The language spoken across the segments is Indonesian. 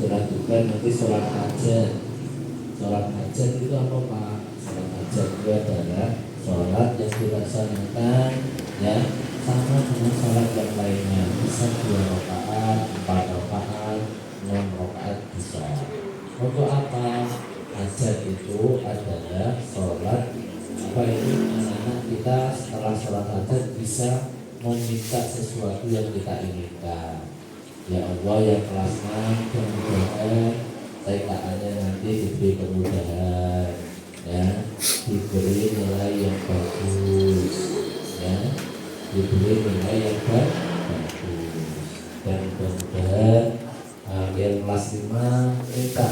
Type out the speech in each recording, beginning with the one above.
dilanjutkan nanti sholat hajat. Sholat hajat itu apa Pak? Sholat hajat itu adalah sholat yang dilaksanakan ya sama dengan sholat yang lainnya, bisa 2 rakaat, 4 rakaat, 6 rakaat bisa. Untuk apa? Hajat itu adalah sholat apa itu anak-anak kita setelah sholat hajat bisa meminta sesuatu yang kita inginkan. Ya Allah yang kelas 6 kemudahan TKA-nya nanti diberi kemudahan ya, diberi nilai yang bagus ya, diberi nilai yang bagus dan kemudahan yang kelas 5 minta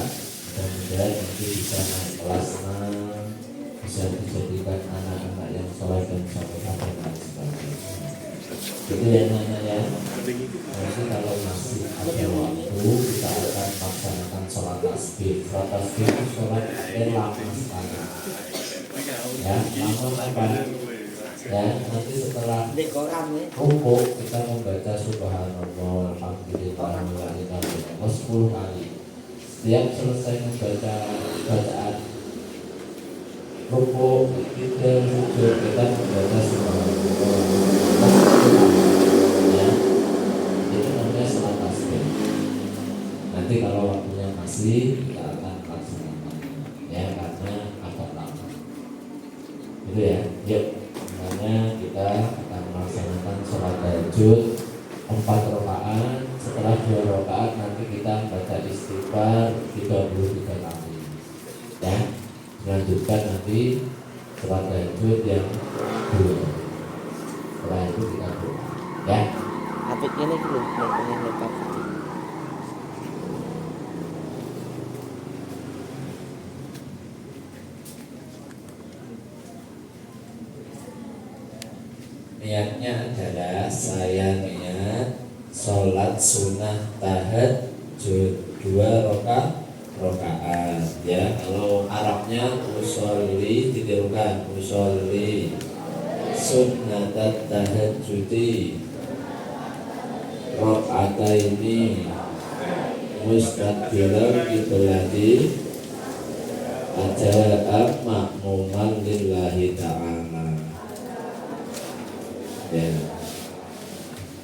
mudah-mudahan nanti bisa naik kelas 6, bisa dijadikan anak-anak yang soleh dan solehah dan lain sebagainya. Itu ya namanya. Nanti kalau masih ada waktu kita akan laksanakan sholat tasbih. Sholat tasbih itu sholat yang lama sekali. Ya, lama apa? Ya, nanti setelah rukuk kita membaca subhanallah, alhamdulillah, wa la ilaha illallah 10 kali. Setiap selesai membaca bacaan rukuk kita sujud kita membaca subhanallah. Ya, itu namanya sholat tasbih. Nanti kalau waktunya masih kita akan laksanakan ya karena agak lama. Itu ya. Yuk, makanya kita akan melaksanakan sholat tahajud 4 rakaat. Setelah 2 rakaat nanti kita baca istighfar 33 kali. Ya, lanjutkan nanti sholat tahajud yang 2. Setelah itu kita doa. Ya. Apik ini belum lepas. Niatnya adalah saya niat sholat sunnah tahajud 2 rakaat ya. Kalau Arabnya usolli ditirukan usolli sunnatat tahajudi rakaataini mustaqbilan qiblati ajaa makmuman lillahi ta'ala. Ya.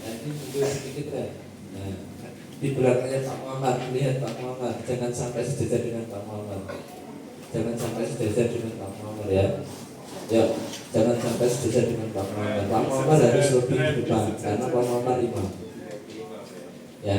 Nanti juga sedikit kan. Nah, di belakangnya Pak Muhammad, lihat Pak Muhammad, jangan sampai sejajar dengan Pak Muhammad. Jangan sampai sejajar dengan Pak Muhammad ya. Ya, jangan sampai sejajar dengan Pak Muhammad. Pak Muhammad harus lebih di depan karena Pak Muhammad imam. Ya.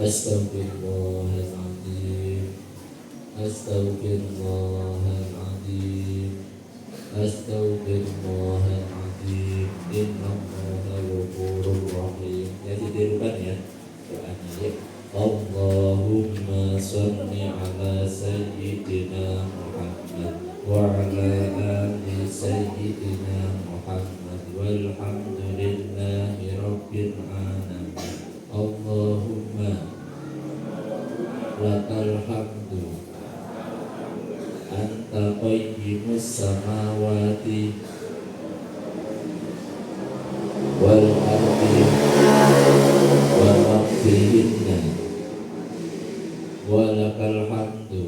Astaghfirullahaladzim. Astaghfirullahaladzim. Astaghfirullahaladzim. Innallaha ghafurur rahim. Ya ditirukan ya doanya ya. Allahumma sholli ala sayyidina Muhammad wa ala ali sayyidina Muhammad walhamdulillahi rabbil alamin. Allahumma lakal hamdu anta qayyimus samawati wal ardi wa ma fihinna wa lakal hamdu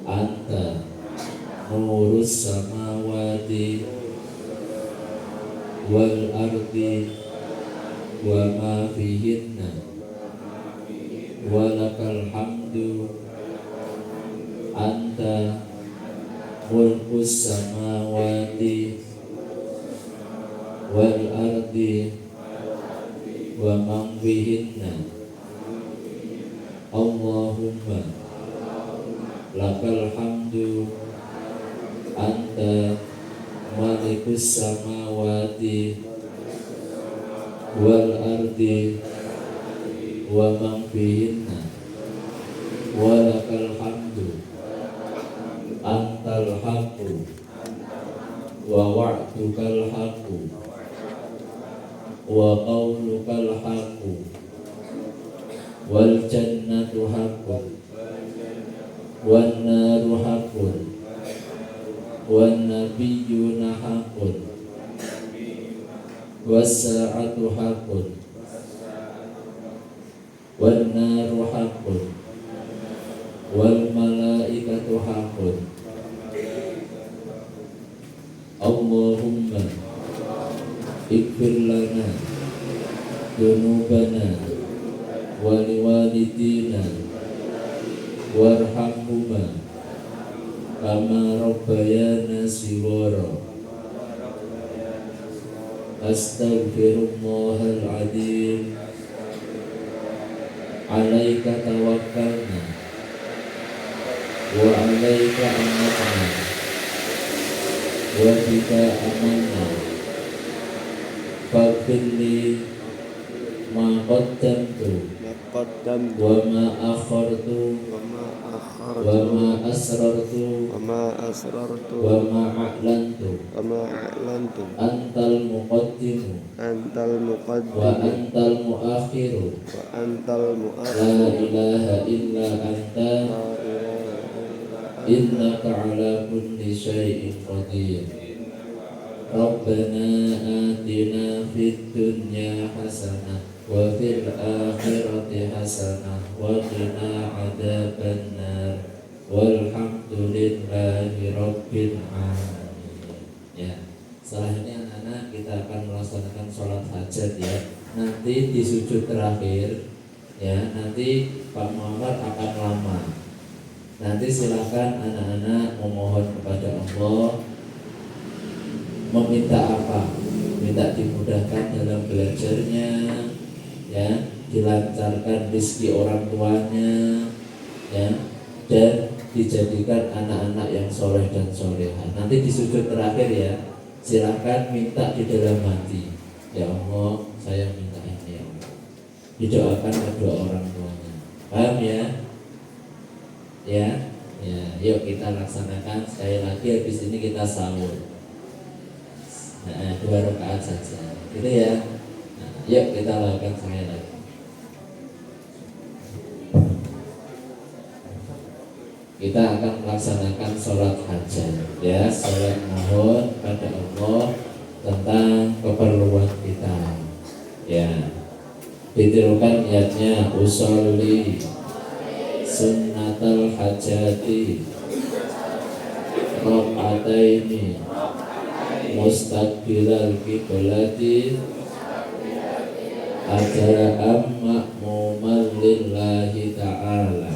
anta nurus samawati wal ardi wa ma fihinna wa lakal hamdu anta mulkus samawati wal ardi wa man fihinna. Allahumma lakal hamdu anta malikus samawati wal ardi wa man fihinna wa lakal hamdu antal haqqu wa wa'dukal haqqu wa qawlukal haqqu wal jannatu haqqun wan naru haqqun wan nabiyyuna haqqun was sa'atu haqqun wan naru haqqun wal malaikatu haqqun. Allahumma ighfir lana dunubana wa liwalidina warhamhuma kama rabbayana shighara. Astaghfirullahal adzim. Alaika tawakkalna wa alaika anabna wa bika amanna faghfirli ma qaddamtu wa ma akhartu wa ma asrartu wa ma a'lantu antal muqaddimu wa antal muakhiru la ilaha illa anta innaka ala kulli syai'in qadir. Rabbana atina fid dunya hasanah wa fil akhirati hasanah wa qina adzabannar walhamdulillahi rabbil alamin. Ya, setelah ini anak-anak kita akan melaksanakan sholat hajat ya. Nanti di sujud terakhir ya, nanti Pak Muhammad akan lama. Nanti silakan anak-anak memohon kepada Allah, meminta apa? Minta dimudahkan dalam belajarnya, ya, dilancarkan rezeki orang tuanya, ya, dan dijadikan anak-anak yang soleh dan soleha. Nanti di sujud terakhir ya, silakan minta di dalam hati. Ya Allah, saya minta ini ya Allah. Didoakan kedua orang tuanya. Paham ya? Ya, yuk kita laksanakan sekali lagi. Habis ini kita sahur. 2 rakaat saja, gitu ya. Yuk kita lakukan sekali lagi. Kita akan melaksanakan sholat hajat, ya, sholat mohon pada Allah tentang keperluan kita. Ya, ditirukan niatnya usolli sunnatal hajati rakaataini mustaqbilal qiblati adaan ma'muman lillahi ta'ala.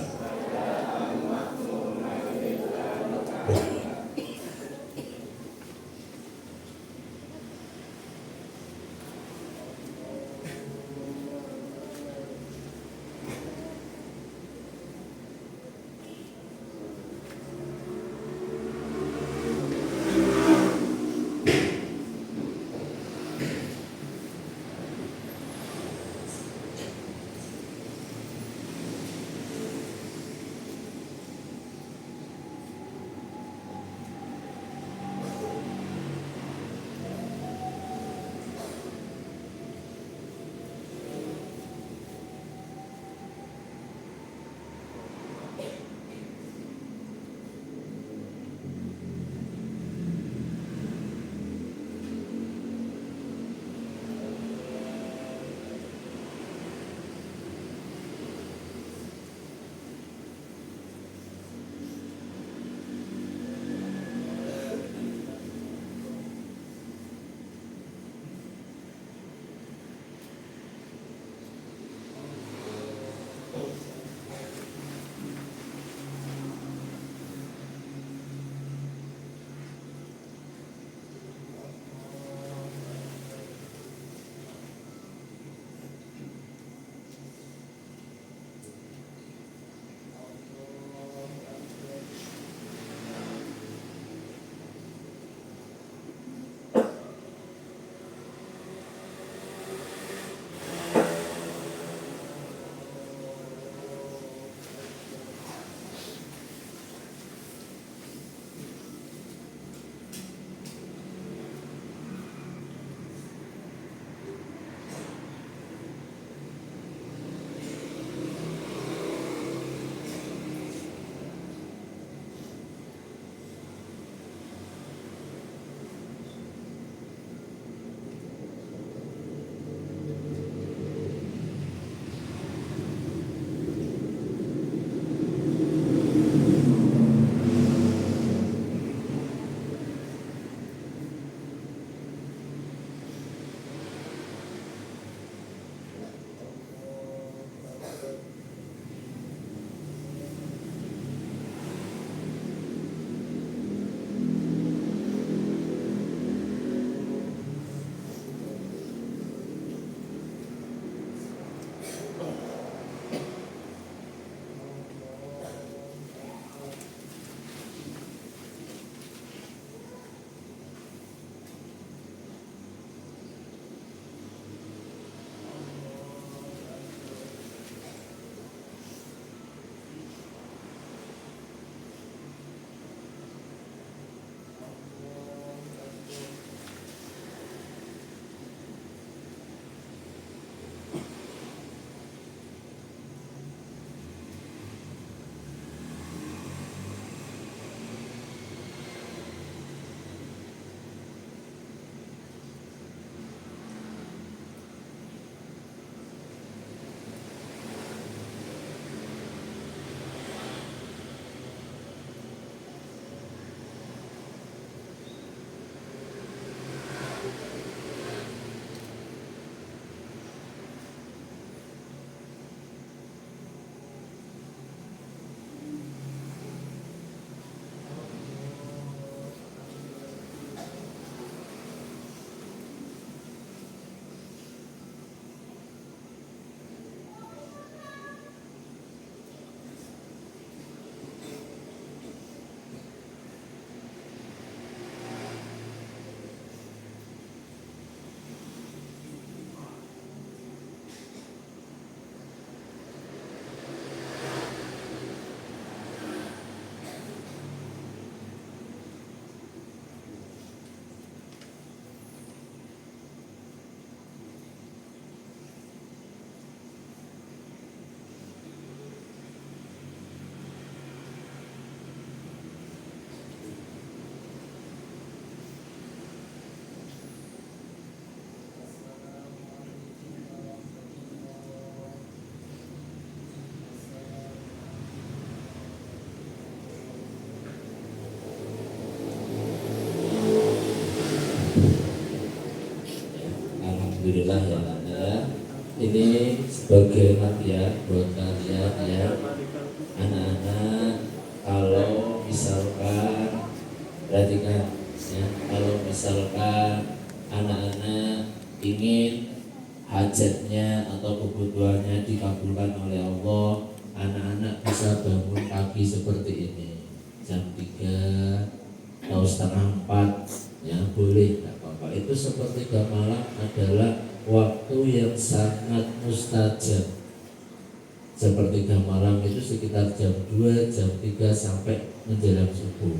Alhamdulillah ya anak ya. Ini sebagai latihan buat kalian ya, anak-anak. Kalau misalkan perhatikan ya, kalau misalkan anak-anak ingin hajatnya atau kebutuhannya dikabulkan oleh Allah, anak-anak bisa bangun pagi seperti ini, jam 3 atau setengah 4 ya, boleh, nggak apa-apa. Itu sepertiga malam adalah waktu yang sangat mustajab. Sepertiga malam itu sekitar jam 2, jam 3 sampai menjelang subuh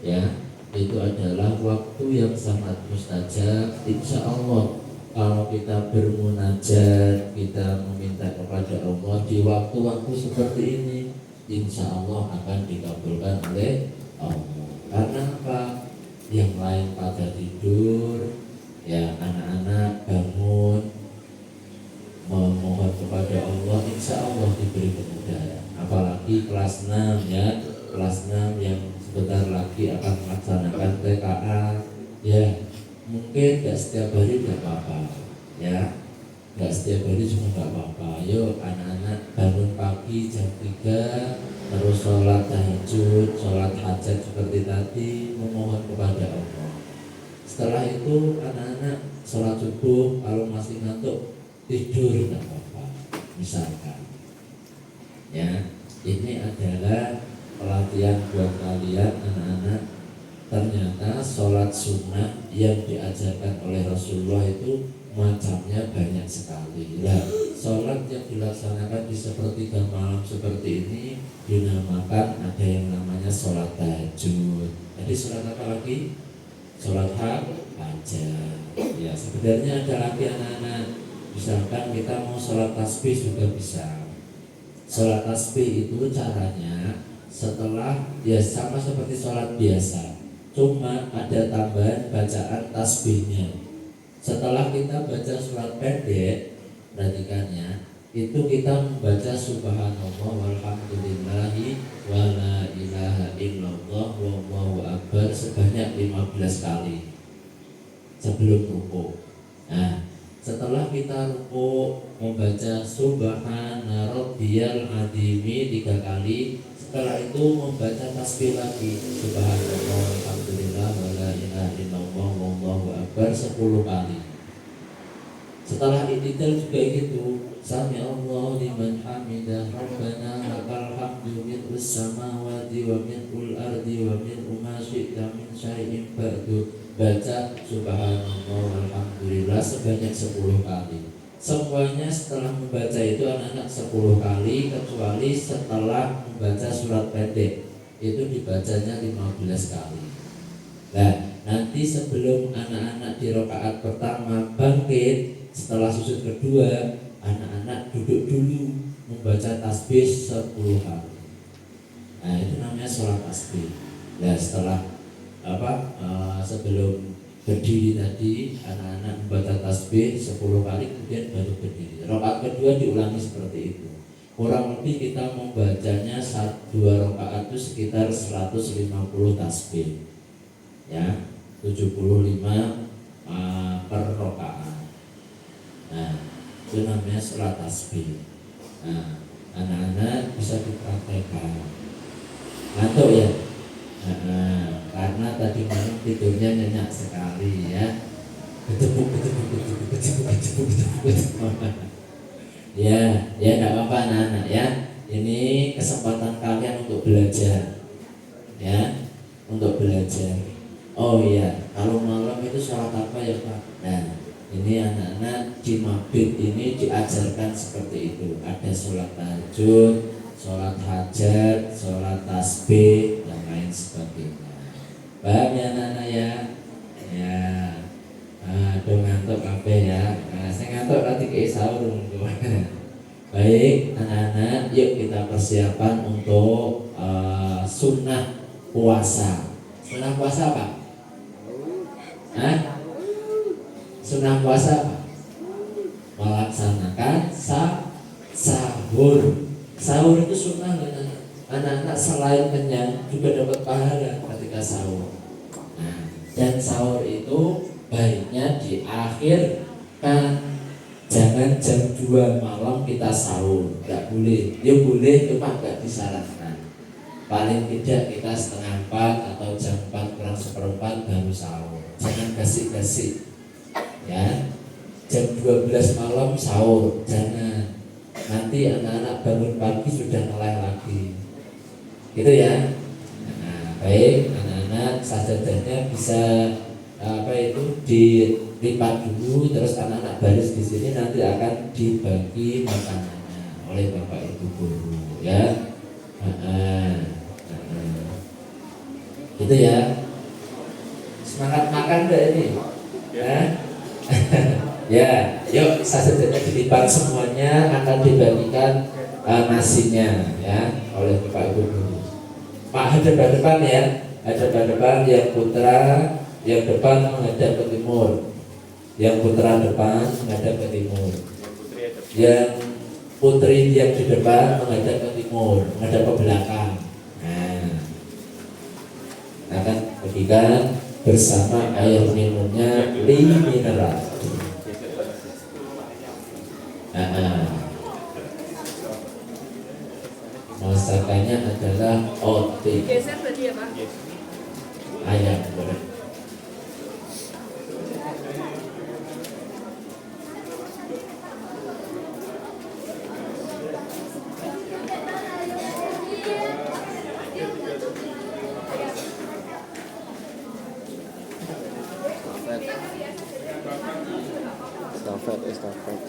ya, itu adalah waktu yang sangat mustajab. Insya Allah kalau kita bermunajat, kita meminta kepada Allah di waktu-waktu seperti ini, insya Allah akan dikabulkan oleh Allah. Karena apa? Yang lain pada tidur ya, anak-anak bangun memohon kepada Allah, insya Allah diberi kemudahan. Apalagi kelas 6 ya, kelas 6 yang sebentar lagi akan melaksanakan TKA ya, mungkin gak setiap hari gak apa-apa ya, gak setiap hari juga gak apa-apa. Yuk anak-anak bangun pagi jam 3, terus sholat tahajud, sholat hajat seperti tadi, memohon kepada Allah. Setelah itu anak-anak sholat subuh, kalau masih ngantuk tidur gak apa-apa misalkan ya. Ini adalah pelatihan buat kalian anak-anak. Ternyata sholat sunnah yang diajarkan oleh Rasulullah itu macamnya banyak sekali. Nah, sholat yang dilaksanakan di sepertiga malam seperti ini dinamakan, ada yang namanya sholat tahajud. Jadi sholat apa lagi? Sholat hajat. Ya, sebenarnya ada lagi anak-anak. Misalkan kita mau sholat tasbih juga bisa. Sholat tasbih itu caranya setelah ya sama seperti sholat biasa, cuma ada tambahan bacaan tasbihnya. Setelah kita baca surat pendek, perhatikannya, itu kita membaca subhanallah walhamdulillahi wala ilaha illallah wallahu akbar sebanyak 15 kali sebelum rukuk. Nah, setelah kita rukuk membaca subhana rabbiyal azimi 3 kali. Setelah itu membaca tasbih lagi, subhanallah walhamdulillah wala ilaha illallah wallahu akbar 10 kali. Setelah i'tidal juga gitu, sami Allah liman hamidah rabbana lakal hamdu mil'us samawati wa mil'ul ardi wa mil'u ma syi'ta min syai'in ba'du. Baca subhanallah walhamdulillah sebanyak 10 kali. Semuanya setelah membaca itu anak-anak 10 kali, kecuali setelah membaca surat pendek, itu dibacanya 15 kali. Nah, nanti sebelum anak-anak di rakaat pertama bangkit, setelah sujud kedua, anak-anak duduk dulu membaca tasbih 10 kali. Nah, itu namanya sholat tasbih. Nah, setelah sebelum berdiri tadi, anak-anak membaca tasbih 10 kali, kemudian baru berdiri. Rakaat kedua diulangi seperti itu. Kurang lebih kita membacanya 2 rakaat itu sekitar 150 tasbih ya, 75 per rakaat. Nah, itu namanya sholat tasbih. Nah, anak-anak bisa dipraktekkan. Ngantuk ya? Karena tadi malam tidurnya nyenyak sekali ya. Kecebuk. Ya, enggak apa-apa anak-anak ya. Ini kesempatan kalian untuk belajar. Ya, untuk belajar. Oh iya, kalau malam itu sholat apa ya Pak? Nah, ini anak-anak di mabit ini diajarkan seperti itu. Ada sholat tahajud, sholat hajat, sholat tasbih, dan lain sebagainya. Paham ya anak-anak ya? Ya, dong ngantuk kabeh ya. Saya ngantuk nanti ke sahur. Baik anak-anak, yuk kita persiapan untuk sunnah puasa. Sunnah puasa apa? Sunnah puasa apa? Melaksanakan sahur. Sahur itu sunnah anak-anak, selain kenyang juga dapat pahala ketika sahur. Nah, dan sahur itu baiknya di akhir kan, jangan jam 2 malam kita sahur, nggak boleh. Ya boleh, cuma nggak disarankan. Paling tidak kita setengah 4 atau jam 4 kurang seperempat baru sahur. Jangan gasik-gasik ya. Jam 12 malam sahur, jangan. Nanti anak-anak bangun pagi sudah melek lagi. Gitu ya. Nah, baik anak-anak, sajadahnya bisa dilipat dulu, terus anak-anak baris di sini, nanti akan dibagi makanannya oleh bapak ibu guru ya. Itu ya. Semangat makan deh ini ya. Ya, yuk sajadahnya dilipat semuanya, akan dibagikan nasinya ya oleh bapak ibu guru. Pak hadap depan ya, hadap depan, yang putra yang depan menghadap ke timur, yang putra depan menghadap ke timur, yang putri yang di depan menghadap ke timur, menghadap ke belakang. Nah, akan bagikan bersama air minumnya mineral. Masakannya adalah otik ayam goreng. Estafet.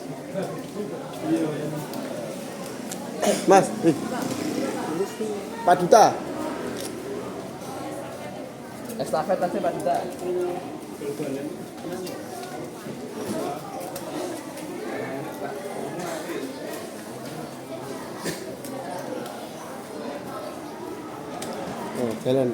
Mas, Pak Duta. Estafet aja Pak Duta. Oh, jalan.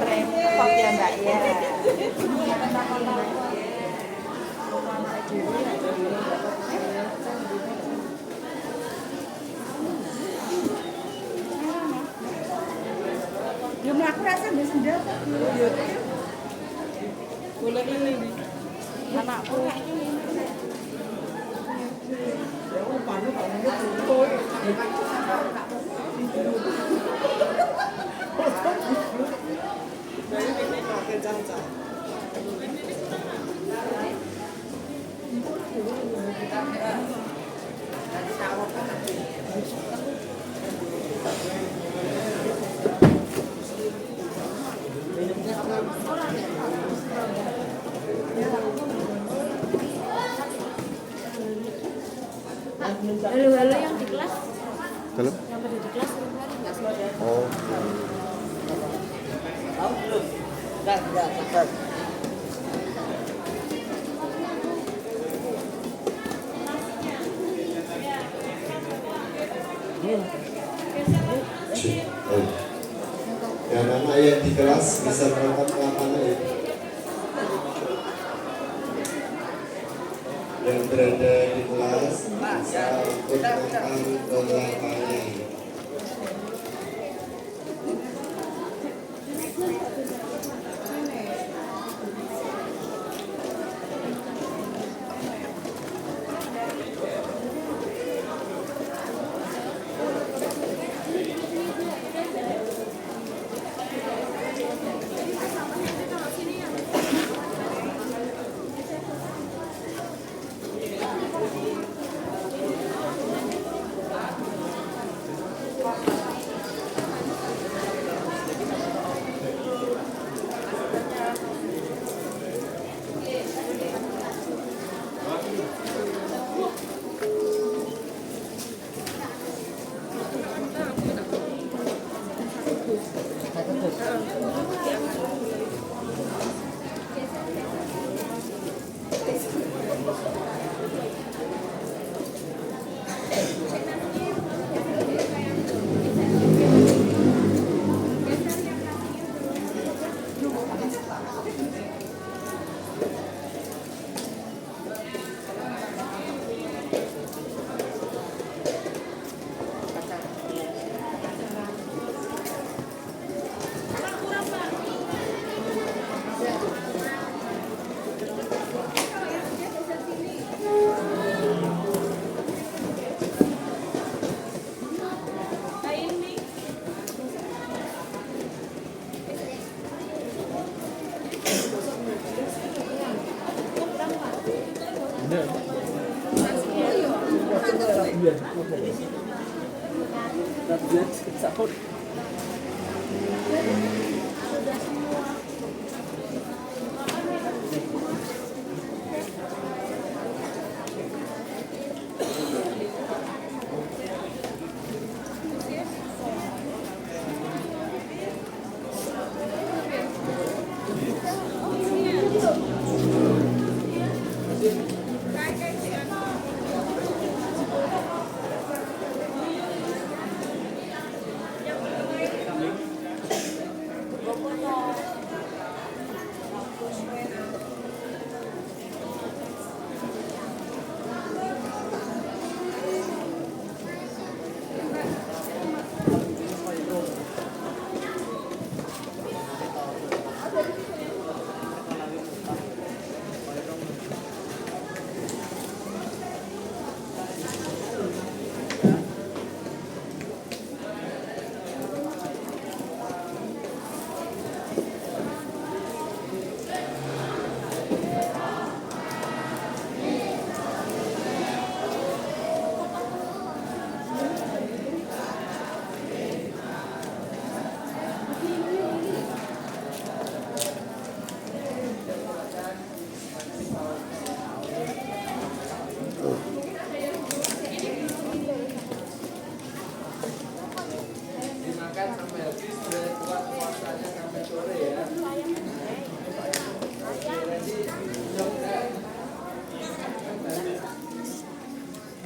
Repot ya Mbak ya. Jumlah aku rasa bisa sendal. Boleh ini. Anakku. Halo yang di kelas. Halo. Yang pada di kelas kemarin nggak sih? Oh. Tahu belum? Enggak. Dan anak yang di kelas bisa berangkat ke lapangan ya. Yang berada di kelas bisa ikut datang ke lapangan.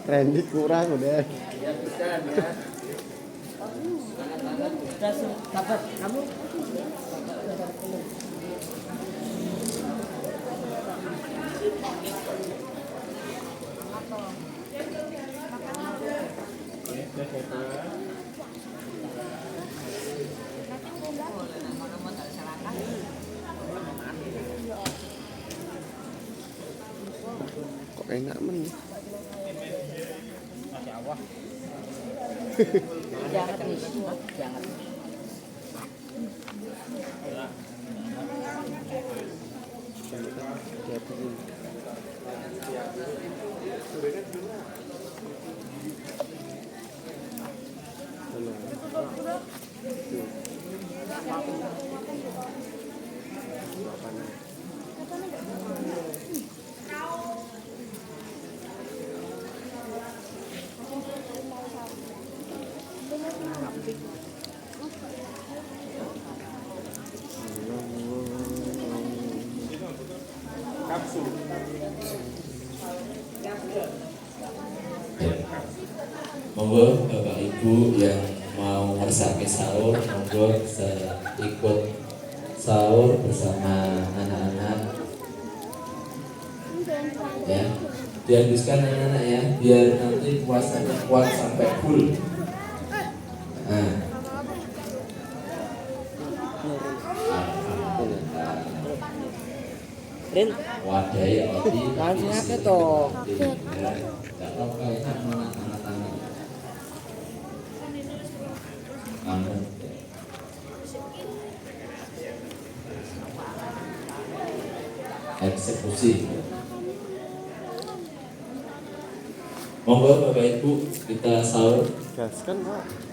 Randy kurang udah. Udah sabar kamu. Kok enak men? Jangan nih, jangan. Monggo Bapak Ibu yang mau ngersake sahur, monggo bisa ikut sahur bersama anak-anak. Ya, dihabiskan anak-anak ya, biar nanti puasanya kuat sampai full. Nah. Rin, Wadai roti langsung aja toh. Gak apa-apa enak mana tangan-tangan. Eksekusi. Monggo Bapak Ibu kita sahur. Gaskan Pak.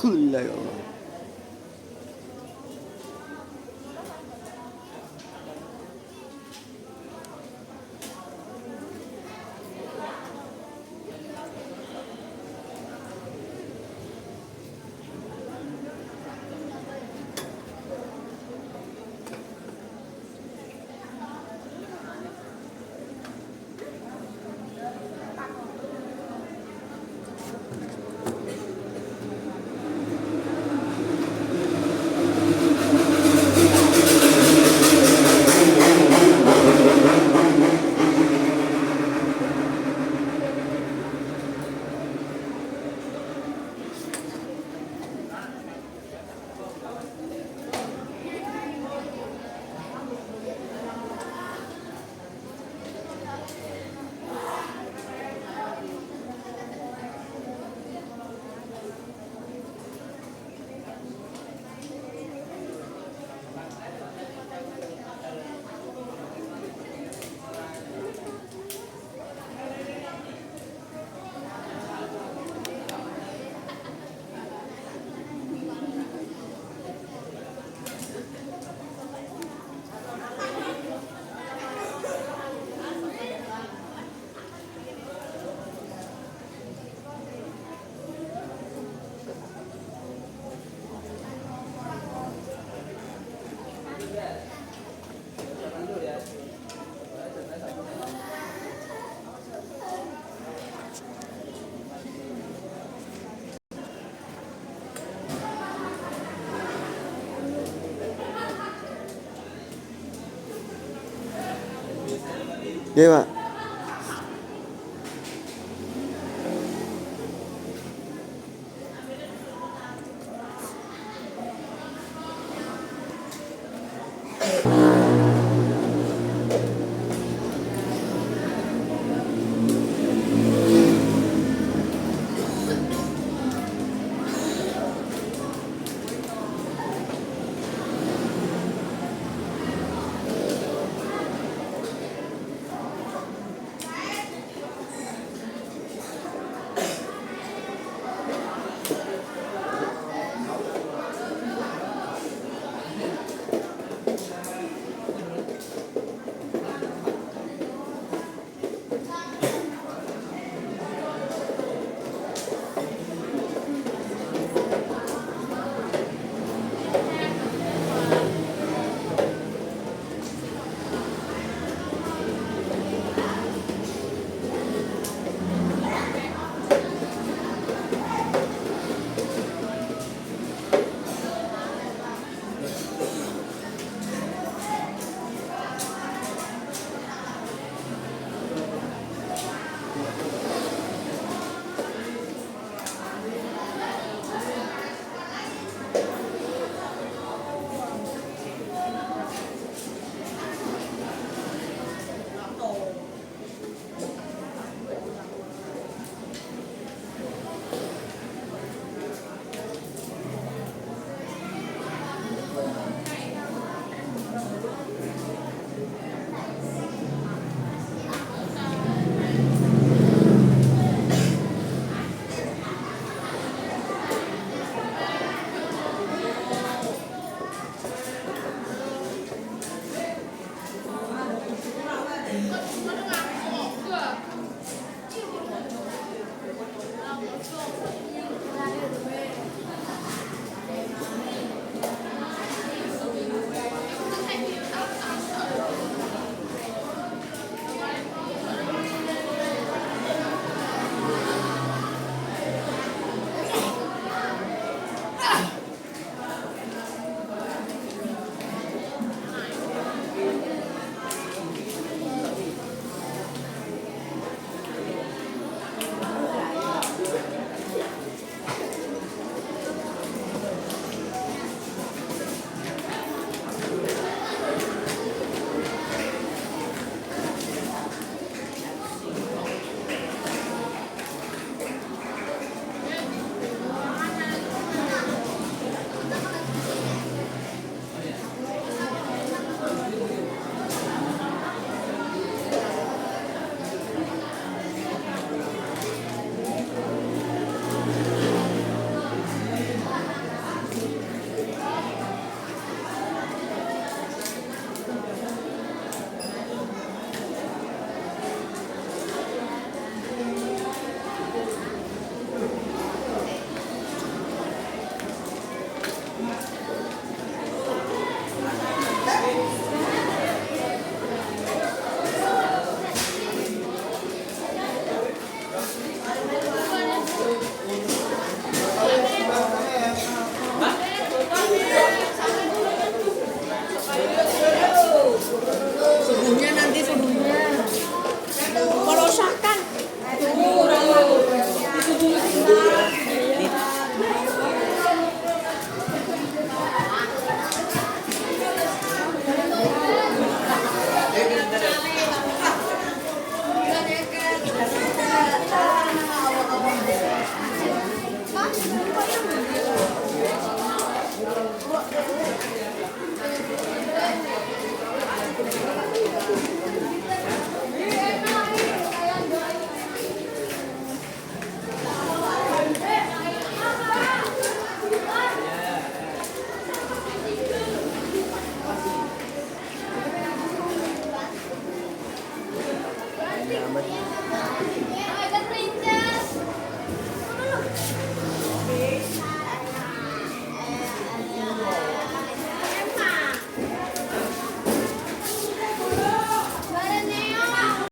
Alhamdulillah ya Allah. Oke, Pak.